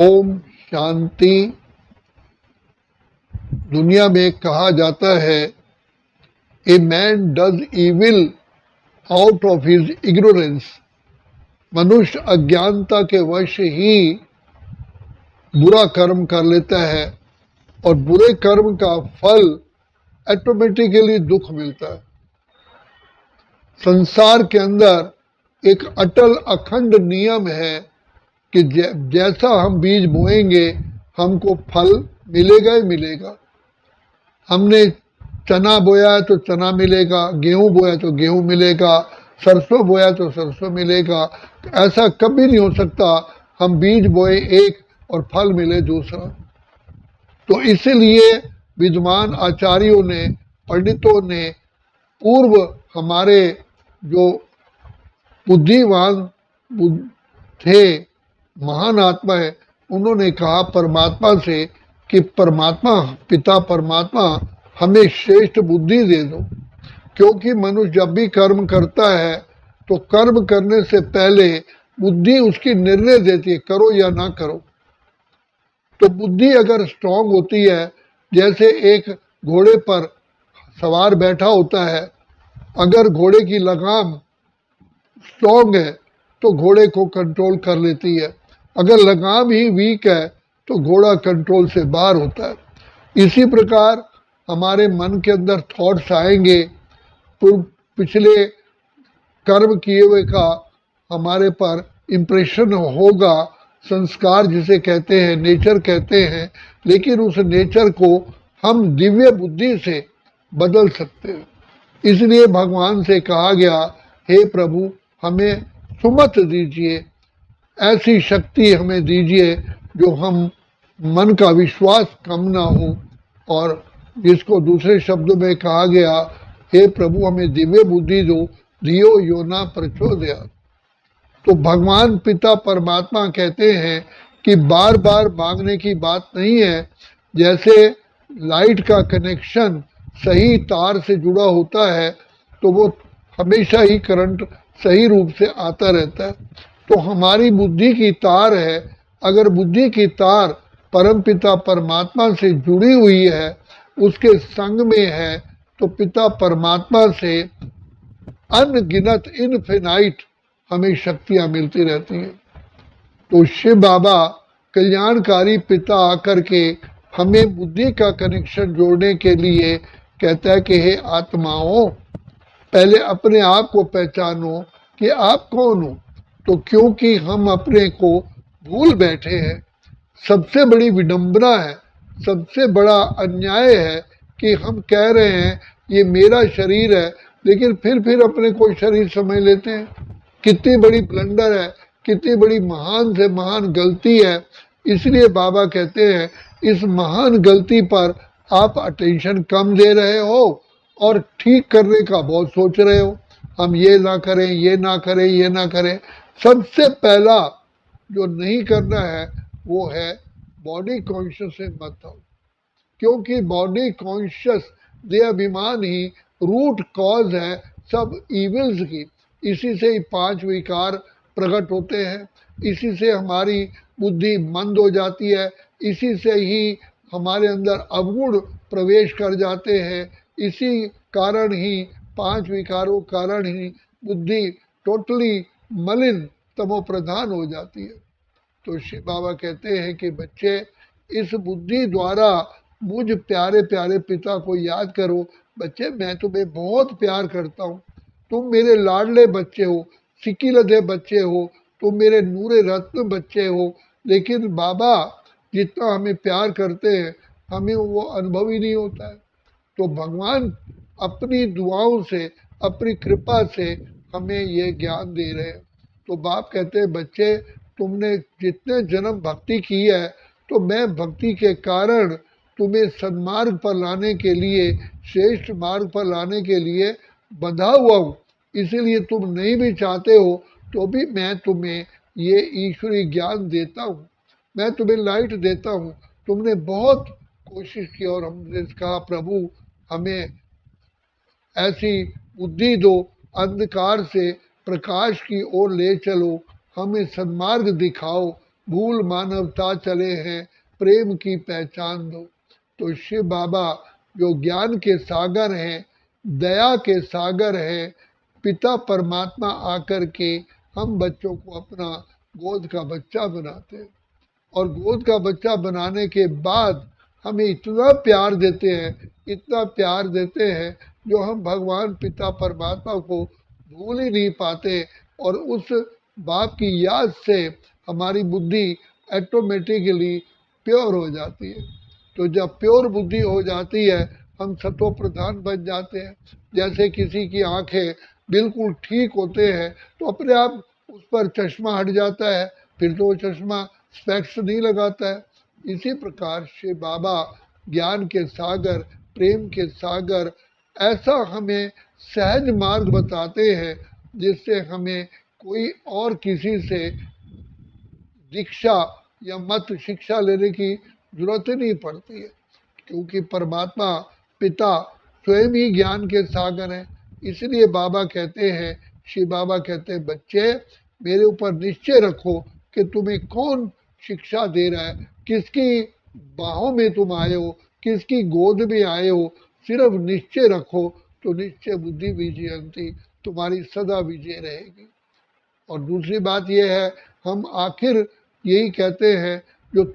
ओम शांति। दुनिया में कहा जाता है a man does evil out of his ignorance. मनुष्य अज्ञानता के वश ही बुरा कर्म कर लेता है और बुरे कर्म का फल ऑटोमेटिकली दुख मिलता है। संसार के अंदर एक अटल अखंड नियम है कि जैसा हम बीज बोएंगे हमको फल मिलेगा ही मिलेगा। हमने चना बोया तो चना मिलेगा, गेहूं बोया तो गेहूं मिलेगा, सरसों बोया तो सरसों मिलेगा। ऐसा कभी नहीं हो सकता हम बीज बोए एक और फल मिले दूसरा। तो इसीलिए विद्वान आचार्यों ने, पंडितों ने, पूर्व हमारे जो बुद्धिमान थे, महान आत्मा है, उन्होंने कहा परमात्मा से कि परमात्मा, पिता परमात्मा हमें श्रेष्ठ बुद्धि दे दो। क्योंकि मनुष्य जब भी कर्म करता है तो कर्म करने से पहले बुद्धि उसकी निर्णय देती है करो या ना करो। तो बुद्धि अगर स्ट्रांग होती है, जैसे एक घोड़े पर सवार बैठा होता है, अगर घोड़े की लगाम स्ट्रांग है तो घोड़े को कंट्रोल कर लेती है। अगर लगाम ही वीक है तो घोड़ा कंट्रोल से बाहर होता है। इसी प्रकार हमारे मन के अंदर थॉट्स आएंगे, पिछले कर्म किए हुए का हमारे पर इम्प्रेशन होगा। संस्कार जिसे कहते हैं, नेचर कहते हैं, लेकिन उस नेचर को हम दिव्य बुद्धि से बदल सकते हैं। इसलिए भगवान से कहा गया, हे प्रभु हमें सुमत दीजिए, ऐसी शक्ति हमें दीजिए जो हम मन का विश्वास कम ना हो, और जिसको दूसरे शब्दों में कहा गया, हे प्रभु हमें दिव्य बुद्धि दो, धियो यो न प्रचोदयात्। तो भगवान पिता परमात्मा कहते हैं कि बार बार मांगने की बात नहीं है। जैसे लाइट का कनेक्शन सही तार से जुड़ा होता है तो वो हमेशा ही करंट सही रूप से आता रहता है। तो हमारी बुद्धि की तार है, अगर बुद्धि की तार परमपिता परमात्मा से जुड़ी हुई है, उसके संग में है, तो पिता परमात्मा से अनगिनत इनफिनाइट हमें शक्तियां मिलती रहती हैं। तो शिव बाबा कल्याणकारी पिता आकर के हमें बुद्धि का कनेक्शन जोड़ने के लिए कहता है कि हे आत्माओं, पहले अपने आप को पहचानो कि आप कौन हो। तो क्योंकि हम अपने को भूल बैठे हैं, सबसे बड़ी विडंबना है, सबसे बड़ा अन्याय है कि हम कह रहे हैं ये मेरा शरीर है, लेकिन फिर अपने को शरीर समझ लेते हैं। कितनी बड़ी ब्लंडर है, कितनी बड़ी महान से महान गलती है। इसलिए बाबा कहते हैं इस महान गलती पर आप अटेंशन कम दे रहे हो और ठीक करने का बहुत सोच रहे हो। हम ये ना करें, ये ना करें, ये ना करें। सबसे पहला जो नहीं करना है वो है बॉडी कॉन्शियस से मत हो, क्योंकि बॉडी कॉन्शियस देहाभिमान ही रूट कॉज है सब इविल्स की। इसी से ही 5 विकार प्रकट होते हैं, इसी से हमारी बुद्धि मंद हो जाती है, इसी से ही हमारे अंदर अवगुण प्रवेश कर जाते हैं। इसी कारण ही 5 विकारों कारण ही बुद्धि टोटली मलिन तमो प्रधान हो जाती है। तो शिव बाबा कहते हैं कि बच्चे इस बुद्धि द्वारा मुझ प्यारे प्यारे पिता को याद करो। बच्चे मैं तुम्हें बहुत प्यार करता हूँ, तुम मेरे लाडले बच्चे हो, सिक्कीलधे बच्चे हो, तुम मेरे नूरे रत्न बच्चे हो। लेकिन बाबा जितना हमें प्यार करते हैं हमें वो अनुभव ही नहीं होता है। तो भगवान अपनी दुआओं से, अपनी कृपा से हमें ये ज्ञान दे रहे हैं। तो बाप कहते हैं बच्चे तुमने जितने जन्म भक्ति की है, तो मैं भक्ति के कारण तुम्हें सन्मार्ग पर लाने के लिए, श्रेष्ठ मार्ग पर लाने के लिए बंधा हुआ हूँ। इसीलिए तुम नहीं भी चाहते हो तो भी मैं तुम्हें ये ईश्वरीय ज्ञान देता हूँ, मैं तुम्हें लाइट देता हूँ। तुमने बहुत कोशिश की और हमने कहा प्रभु हमें ऐसी बुद्धि दो, अंधकार से प्रकाश की ओर ले चलो, हमें सन्मार्ग दिखाओ। भूल मानवता चले हैं, प्रेम की पहचान दो। तो शिव बाबा जो ज्ञान के सागर हैं, दया के सागर हैं, पिता परमात्मा आकर के हम बच्चों को अपना गोद का बच्चा बनाते हैं, और गोद का बच्चा बनाने के बाद हमें इतना प्यार देते हैं, इतना प्यार देते हैं, जो हम भगवान पिता परमात्मा को भूल ही नहीं पाते। और उस बाप की याद से हमारी बुद्धि ऑटोमेटिकली प्योर हो जाती है। तो जब प्योर बुद्धि हो जाती है, हम सत्व प्रधान बन जाते हैं। जैसे किसी की आंखें बिल्कुल ठीक होते हैं तो अपने आप उस पर चश्मा हट जाता है, फिर तो वो चश्मा स्पेक्स नहीं लगाता है। इसी प्रकार शिव बाबा ज्ञान के सागर, प्रेम के सागर, ऐसा हमें सहज मार्ग बताते हैं जिससे हमें कोई और किसी से दीक्षा या मत शिक्षा लेने की जरूरत ही नहीं पड़ती है, क्योंकि परमात्मा पिता स्वयं ही ज्ञान के सागर हैं। इसलिए बाबा कहते हैं, शिव बाबा कहते हैं, बच्चे मेरे ऊपर निश्चय रखो कि तुम्हें कौन शिक्षा दे रहा है, किसकी बाहों में तुम आए हो, किसकी गोद में आए हो। सिर्फ निश्चय रखो तो निश्चय बुद्धि विजयंती, तुम्हारी सदा विजय रहेगी। और दूसरी बात यह है, हम आखिर यही कहते हैं, जब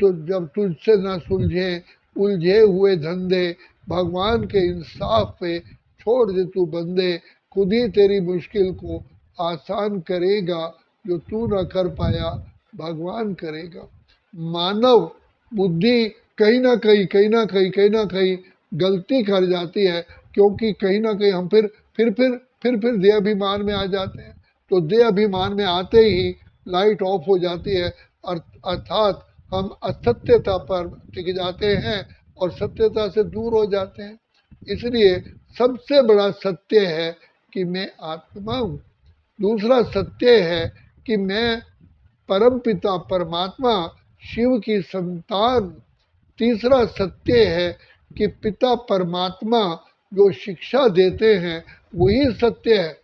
तुझसे न सुलझे उलझे हुए धंधे, भगवान के इंसाफ पे छोड़ दे तू बंदे, खुद ही तेरी मुश्किल को आसान करेगा, जो तू न कर पाया भगवान करेगा। मानव बुद्धि कहीं ना कहीं कहीं ना कहीं कहीं ना कहीं गलती कर जाती है, क्योंकि कहीं ना कहीं हम फिर देह अभिमान में आ जाते हैं। तो देह अभिमान में आते ही लाइट ऑफ हो जाती है, अर्थात हम असत्यता पर टिक जाते हैं और सत्यता से दूर हो जाते हैं। इसलिए सबसे बड़ा सत्य है कि मैं आत्मा हूँ। दूसरा सत्य है कि मैं परम पिता परमात्मा शिव की संतान। तीसरा सत्य है कि पिता परमात्मा जो शिक्षा देते हैं वही सत्य है,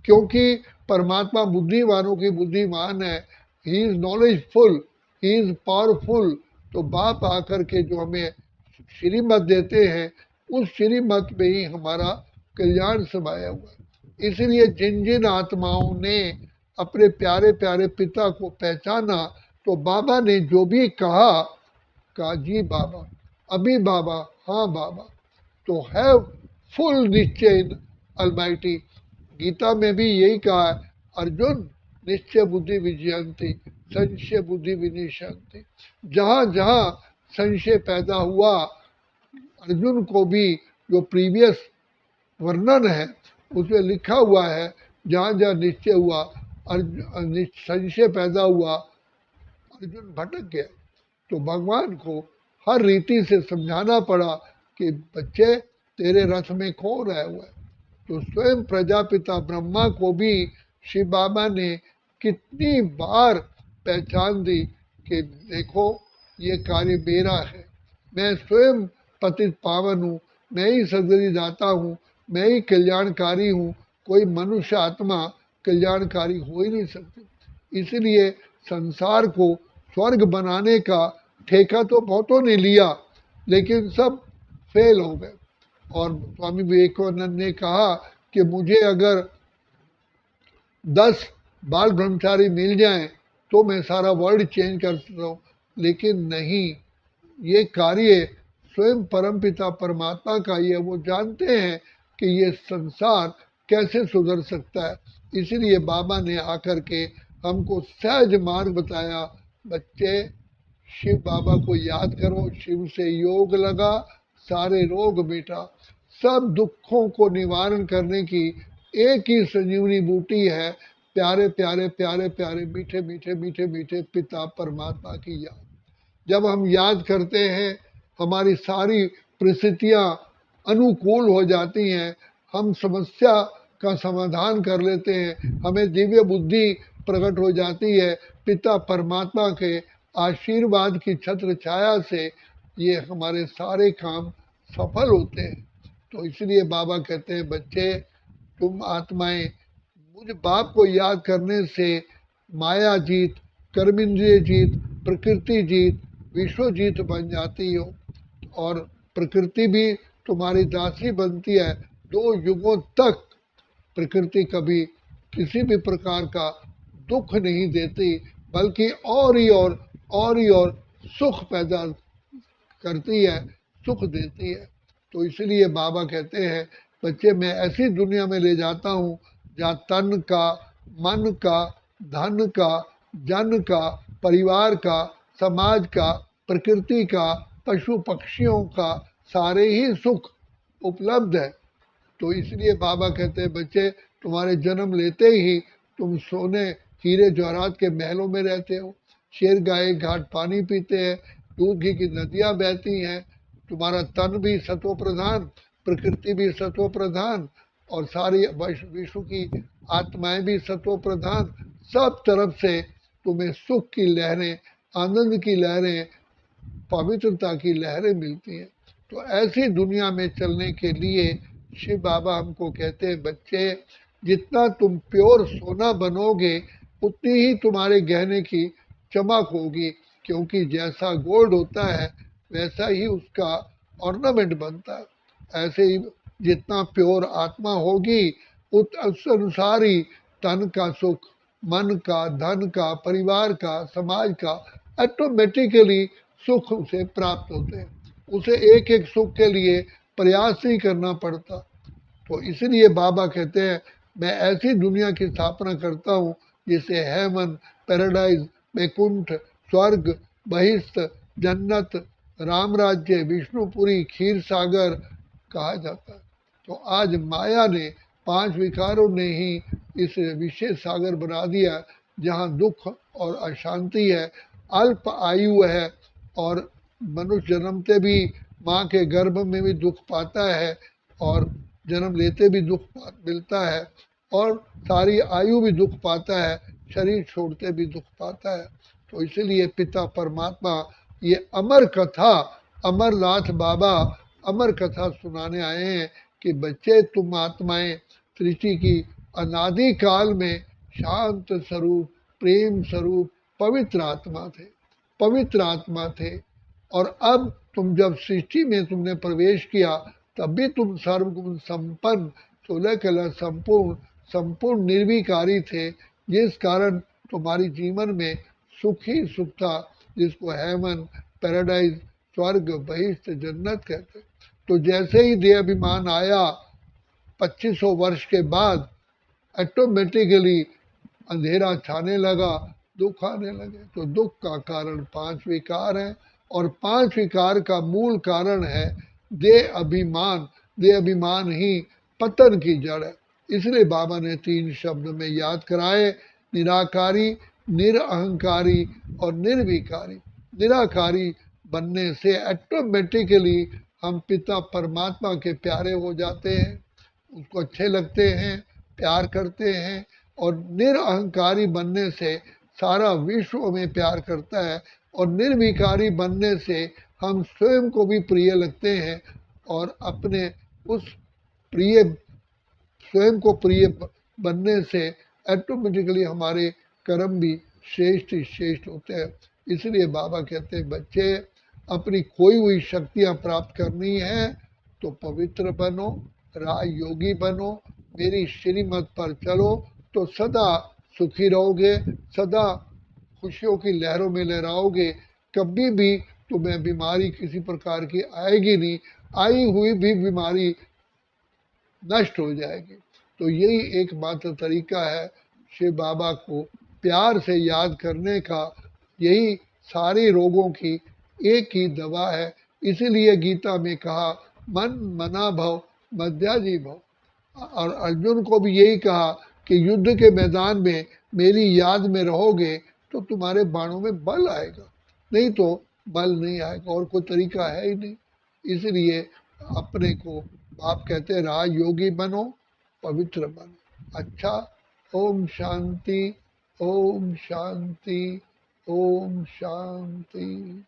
क्योंकि परमात्मा बुद्धिमानों की बुद्धिमान है। He is knowledgeful, he is powerful. तो बाप आकर के जो हमें श्रीमत देते हैं, उस श्रीमत में ही हमारा कल्याण समाया हुआ है। इसलिए जिन जिन आत्माओं ने अपने प्यारे प्यारे पिता को पहचाना, तो बाबा ने जो भी कहा जी बाबा, अभी बाबा, हाँ बाबा। तो हैव फुल निश्चय इन अलमाइटी। गीता में भी यही कहा है, अर्जुन निश्चय बुद्धि विजयंती, संशय बुद्धि विनिशंति। जहाँ जहाँ संशय पैदा हुआ, अर्जुन को भी जो प्रीवियस वर्णन है उसमें लिखा हुआ है, जहाँ जहाँ निश्चय हुआ, संशय पैदा हुआ, अर्जुन भटक गया। तो भगवान को हर रीति से समझाना पड़ा कि बच्चे तेरे रथ में कौन आया हुआ है। तो स्वयं प्रजापिता ब्रह्मा को भी शिव बाबा ने कितनी बार पहचान दी कि देखो ये कार्य मेरा है, मैं स्वयं पतित पावन हूँ, मैं ही सदगति दाता हूँ, मैं ही कल्याणकारी हूँ। कोई मनुष्य आत्मा कल्याणकारी हो ही नहीं सकती। इसलिए संसार को स्वर्ग बनाने का ठेका तो बहुतों ने लिया, लेकिन सब फेल हो गए। और स्वामी विवेकानंद ने कहा कि मुझे अगर 10 बाल ब्रह्मचारी मिल जाएं तो मैं सारा वर्ल्ड चेंज कर सकता हूँ, लेकिन नहीं, ये कार्य स्वयं परमपिता परमात्मा का ही है। वो जानते हैं कि ये संसार कैसे सुधर सकता है। इसीलिए बाबा ने आकर के हमको सहज मार्ग बताया, बच्चे शिव बाबा को याद करो, शिव से योग लगा, सारे रोग मिटा। सब दुखों को निवारण करने की एक ही संजीवनी बूटी है, प्यारे प्यारे प्यारे प्यारे मीठे मीठे मीठे मीठे पिता परमात्मा की याद। जब हम याद करते हैं, हमारी सारी परिस्थितियाँ अनुकूल हो जाती हैं, हम समस्या का समाधान कर लेते हैं, हमें दिव्य बुद्धि प्रकट हो जाती है। पिता परमात्मा के आशीर्वाद की छत्र छाया से ये हमारे सारे काम सफल होते हैं। तो इसलिए बाबा कहते हैं, बच्चे तुम आत्माएं मुझ बाप को याद करने से माया जीत, कर्म इंद्रिय जीत, प्रकृति जीत, विश्व जीत बन जाती हो। और प्रकृति भी तुम्हारी दासी बनती है। 2 युगों तक प्रकृति कभी किसी भी प्रकार का दुख नहीं देती, बल्कि और ही और सुख पैदा करती है, सुख देती है। तो इसलिए बाबा कहते हैं, बच्चे मैं ऐसी दुनिया में ले जाता हूँ जहाँ तन का, मन का, धन का, जन का, परिवार का, समाज का, प्रकृति का, पशु पक्षियों का सारे ही सुख उपलब्ध है। तो इसलिए बाबा कहते हैं, बच्चे तुम्हारे जन्म लेते ही तुम सोने हीरे जवाहरात के महलों में रहते हो, शेर गाय घाट पानी पीते हैं, दूध घी की नदियाँ बहती हैं, तुम्हारा तन भी सत्व प्रधान, प्रकृति भी सत्व प्रधान, और सारी विश्व की आत्माएं भी सत्व प्रधान। सब तरफ से तुम्हें सुख की लहरें, आनंद की लहरें, पवित्रता की लहरें मिलती हैं। तो ऐसी दुनिया में चलने के लिए शिव बाबा हमको कहते हैं, बच्चे जितना तुम प्योर सोना बनोगे उतनी ही तुम्हारे गहने की चमक होगी, क्योंकि जैसा गोल्ड होता है वैसा ही उसका ऑर्नामेंट बनता है। ऐसे ही जितना प्योर आत्मा होगी उस अनुसार ही तन का सुख, मन का, धन का, परिवार का, समाज का ऑटोमेटिकली सुख उसे प्राप्त होते हैं। उसे एक एक सुख के लिए प्रयास नहीं करना पड़ता। तो इसलिए बाबा कहते हैं, मैं ऐसी दुनिया की स्थापना करता हूँ जिसे हेवन, पैराडाइज, वैकुंठ, स्वर्ग, बहिष्ठ, जन्नत, राम राज्य, विष्णुपुरी, क्षीर सागर कहा जाता है। तो आज माया ने, 5 विकारों ने ही इस विशेष सागर बना दिया, जहाँ दुख और अशांति है, अल्प आयु है, और मनुष्य जन्मते भी माँ के गर्भ में भी दुख पाता है, और जन्म लेते भी दुख मिलता है, और सारी आयु भी दुख पाता है, शरीर छोड़ते भी दुख पाता है। तो इसलिए पिता परमात्मा ये अमर कथा, अमरनाथ बाबा अमर कथा सुनाने आए हैं कि बच्चे तुम आत्माएं सृष्टि की अनादि काल में शांत स्वरूप, प्रेम स्वरूप, पवित्र आत्मा थे, पवित्र आत्मा थे। और अब तुम जब सृष्टि में तुमने प्रवेश किया तब भी तुम सर्वगुण संपन्न, 16 कला संपूर्ण, संपूर्ण निर्विकारी थे, जिस कारण तुम्हारी जीवन में सुख ही सुख था, जिसको हेवन, पैराडाइज, स्वर्ग, बहिष्ठ, जन्नत कहते। तो जैसे ही देह अभिमान आया 2500 वर्ष के बाद, ऑटोमेटिकली अंधेरा छाने लगा, दुख आने लगे। तो दुख का कारण 5 विकार है, और 5 विकार का मूल कारण है देह अभिमान। देह अभिमान ही पतन की जड़ है। इसलिए बाबा ने 3 शब्द में याद कराए, निराकारी, निरअहंकारी और निर्विकारी। निराकारी बनने से ऑटोमेटिकली हम पिता परमात्मा के प्यारे हो जाते हैं, उसको अच्छे लगते हैं, प्यार करते हैं। और निरअहंकारी बनने से सारा विश्व में प्यार करता है, और निर्विकारी बनने से हम स्वयं को भी प्रिय लगते हैं, और अपने उस प्रिय, स्वयं को प्रिय बनने से ऑटोमेटिकली हमारे कर्म भी श्रेष्ठ श्रेष्ठ होते हैं। इसलिए बाबा कहते हैं, बच्चे अपनी खोई हुई शक्तियाँ प्राप्त करनी है तो पवित्र बनो, राज योगी बनो, मेरी श्रीमत पर चलो तो सदा सुखी रहोगे, सदा खुशियों की लहरों में लहराओगे। कभी भी तुम्हें बीमारी किसी प्रकार की आएगी नहीं, आई हुई भी बीमारी नष्ट हो जाएगी। तो यही एकमात्र तरीका है शिव बाबा को प्यार से याद करने का। यही सारे रोगों की एक ही दवा है। इसीलिए गीता में कहा, मन मना भव मध्याजी भव। और अर्जुन को भी यही कहा कि युद्ध के मैदान में मेरी याद में रहोगे तो तुम्हारे बाणों में बल आएगा, नहीं तो बल नहीं आएगा, और कोई तरीका है ही नहीं। इसलिए अपने को आप कहते हैं, राज योगी बनो, पवित्र बनो। अच्छा, ओम शांति, ओम शांति, ओम शांति।